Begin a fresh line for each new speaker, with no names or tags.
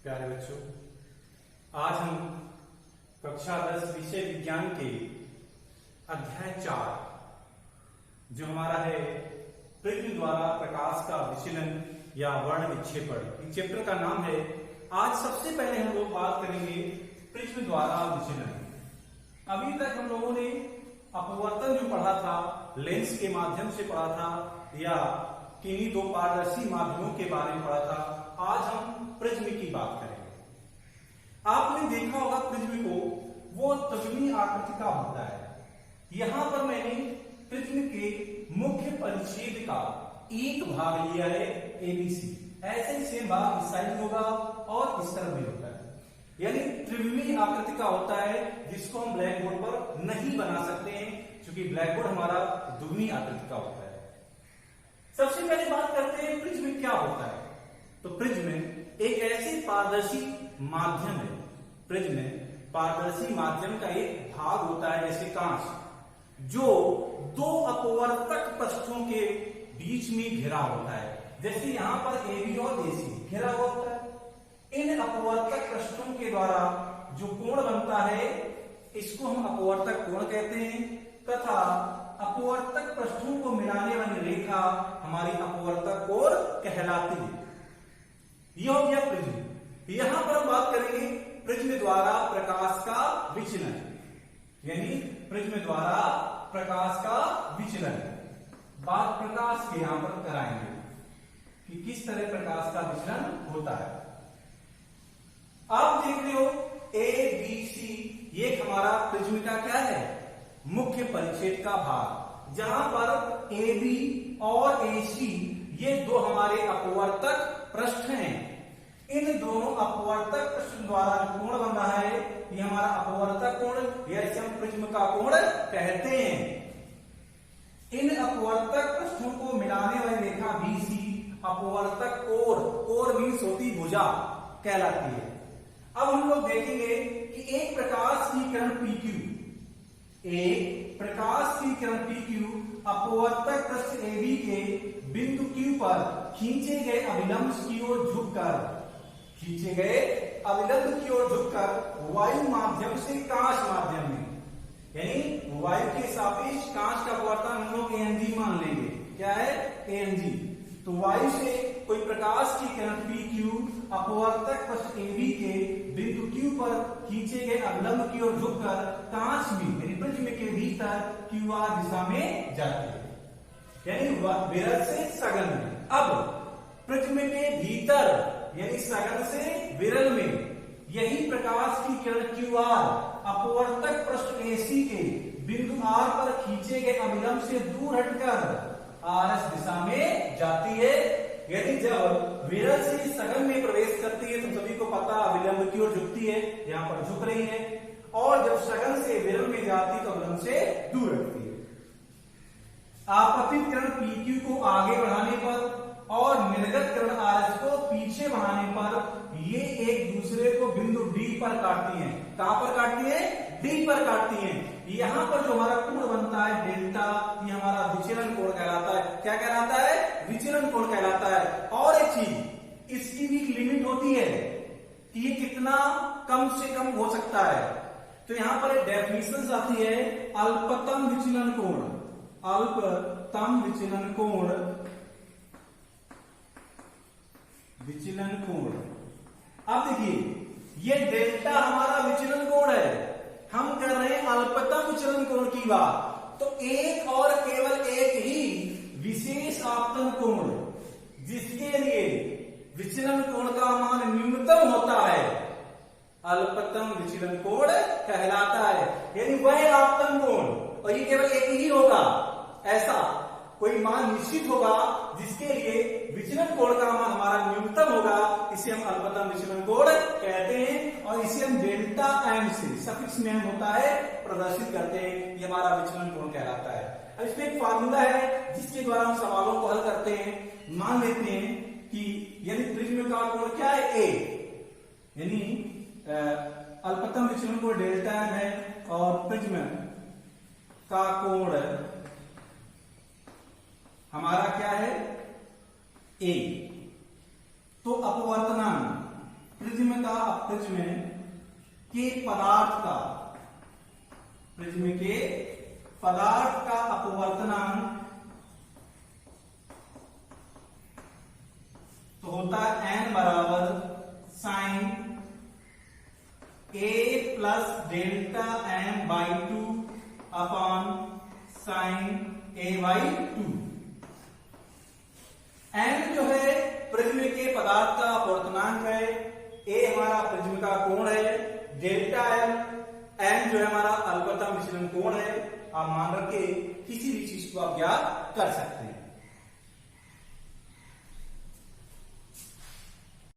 प्यारे बच्चों, आज हम कक्षा 10 विषय विज्ञान के अध्याय 4 जो हमारा है प्रिज्म द्वारा प्रकाश का विचलन या वर्ण विक्षेपण, इस चैप्टर का नाम है। आज सबसे पहले हम लोग बात करेंगे प्रिज्म द्वारा विचलन। अभी तक हम लोगों ने अपवर्तन जो पढ़ा था, लेंस के माध्यम से पढ़ा था या किन्हीं दो पारदर्शी माध्यमों के बारे में पढ़ा था। आज हम प्रिज्म की बात करेंगे। आपने देखा होगा प्रिज्म को, वो त्रिविमीय आकृति का होता है। यहां पर मैंने प्रिज्म के मुख्य परिच्छेद का एक भाग लिया है, एबीसी। ऐसे ही सेम भाग इस साइड होगा और इस तरफ भी होता है, यानी त्रिविमीय आकृति का होता है, जिसको हम ब्लैक बोर्ड पर नहीं बना सकते हैं, क्योंकि ब्लैक बोर्ड हमारा द्विमीय आकृति का होता है। सबसे पहले बात करते हैं प्रिज्म क्या होता है। तो प्रिज्म एक ऐसी पारदर्शी माध्यम है। प्रिज्म पारदर्शी माध्यम का एक भाग होता है, जैसे कांच, जो दो अपवर्तक पृष्ठों के बीच में घिरा होता है। जैसे यहां पर एबी और एसी घिरा होता है। इन अपवर्तक पृष्ठों के द्वारा जो कोण बनता है, इसको हम अपवर्तक कोण कहते हैं, तथा अपवर्तक पृष्ठों को मिलाने वाली रेखा हमारी अपवर्तक कोण कहलाती है। यह हो गया प्रिज्म। यहां पर हम बात करेंगे प्रिज्म द्वारा प्रकाश का विचलन, यानी प्रिज्म द्वारा प्रकाश का विचलन। बात प्रकाश के यहां पर कराएंगे कि किस तरह प्रकाश का विचलन होता है। आप देख रहे हो ए बी सी, ये हमारा प्रिज्म का क्या है, मुख्य परिच्छेद का भाग, जहां पर ए बी और ए सी ये दो हमारे अपवर्तक पृष्ठ हैं। इन दोनों अपवर्तक पृष्ठ द्वारा जो कोण बन रहा है, ये हमारा अपवर्तक कोण, या इसे हम प्रिज्म का कोण कहते हैं। इन अपवर्तक पृष्ठों को मिलाने वाली रेखा बीसी अपवर्तक कोण, कोण मीन्स होती भुजा, कहलाती है। अब हम लोग देखेंगे कि एक प्रकाश की किरण PQ, एक प्रकाश की किरण PQ अपवर्तक पृष्ठ AB के बिंदु Q पर खींचे गए अभिलंब की ओर झुककर, खींचे गए अभिलंब की ओर झुककर वायु माध्यम से कांच माध्यम में, यानी वायु के सापेक्ष कांच का अपवर्तन हम लोग ANG मान लेंगे। क्या है? ANG। तो वायु से कोई प्रकाश की किरण PQ अपवर्तक पृष्ठ AB के बिंदु Q पर खींचे गए अभिलंब की ओर झुककर कांच में, यानी प्रिज्म के भीतर QR दिशा में जाती है, यानी विरल से सघन में। अब प्रिज्म के भीतर, यानी सघन से विरल में, यही प्रकाश की किरण QR अपवर्तक पृष्ठ AC के बिंदु R पर खींचे गए अभिलंब से दूर हटकर RS दिशा में जाती है। यदि जब विरल से सघन में प्रवेश करती है, तो सभी को पता अभिलंब की ओर झुकती है, यहां पर झुक रही है, और जब सघन से विरल में जाती तो अभिलंब से दूर हटती है। आपतित किरण PQ को आगे बढ़ाने पर और निर्गत किरण RS को पीछे बढ़ाने पर ये एक दूसरे को बिंदु D पर काटती हैं। कहां पर काटती है? D पर काटती हैं। यहां पर जो हमारा कोण बनता है डेल्टा, ये हमारा विचलन कोण कहलाता है। क्या कहलाता है? विचलन कोण कहलाता है। और एक चीज, इसकी भी लिमिट होती है कि ये कितना कम से कम हो सकता है। तो यहां पर एक डेफिनेशन आती है, अल्पतम विचलन कोण, अल्पतम विचलन कोण, विचलन कोण। अब देखिए, ये डेल्टा हमारा विचलन कोण है, हम कर रहे हैं अल्पतम विचलन कोण की बात। तो एक और केवल एक ही विशेष आपतन कोण, जिसके लिए विचलन कोण का मान न्यूनतम होता है, अल्पतम विचलन कोण कहलाता है। यानी वह आपतन कोण, और ये केवल एक ही होगा, ऐसा कोई मान निश्चित होगा जिसके लिए विचलन कोण का मान हमारा न्यूनतम होगा, इसे हम अल्पतम विचलन कोण कहते हैं। और इसे हम डेल्टा एम से, सफिक्स में होता है, प्रदर्शित करते हैं, ये हमारा विचलन कोण कहलाता है। अब इसमें एक फार्मूला है जिसके द्वारा हम सवालों को हल करते हैं। मान लेते हैं कि यदि प्रिज्म का कोण क्या है? A, यानी अल्पतम विचलन कोण डेल्टा एम है, और प्रिज्म का कोण हमारा क्या है? A। तो अपवर्तनांक प्रिज्म के पदार्थ का अपवर्तनांक तो होता है n बराबर sine a plus delta m by 2 upon sine a by 2। n जो है प्रिज्म के पदार्थ का अपवर्तनांक है, a हमारा प्रिज्म का कोण है, डेल्टा m जो है हमारा अल्पतम विचलन कोण है। आप मान रख के किसी भी चीज को आप ज्ञात कर सकते हैं।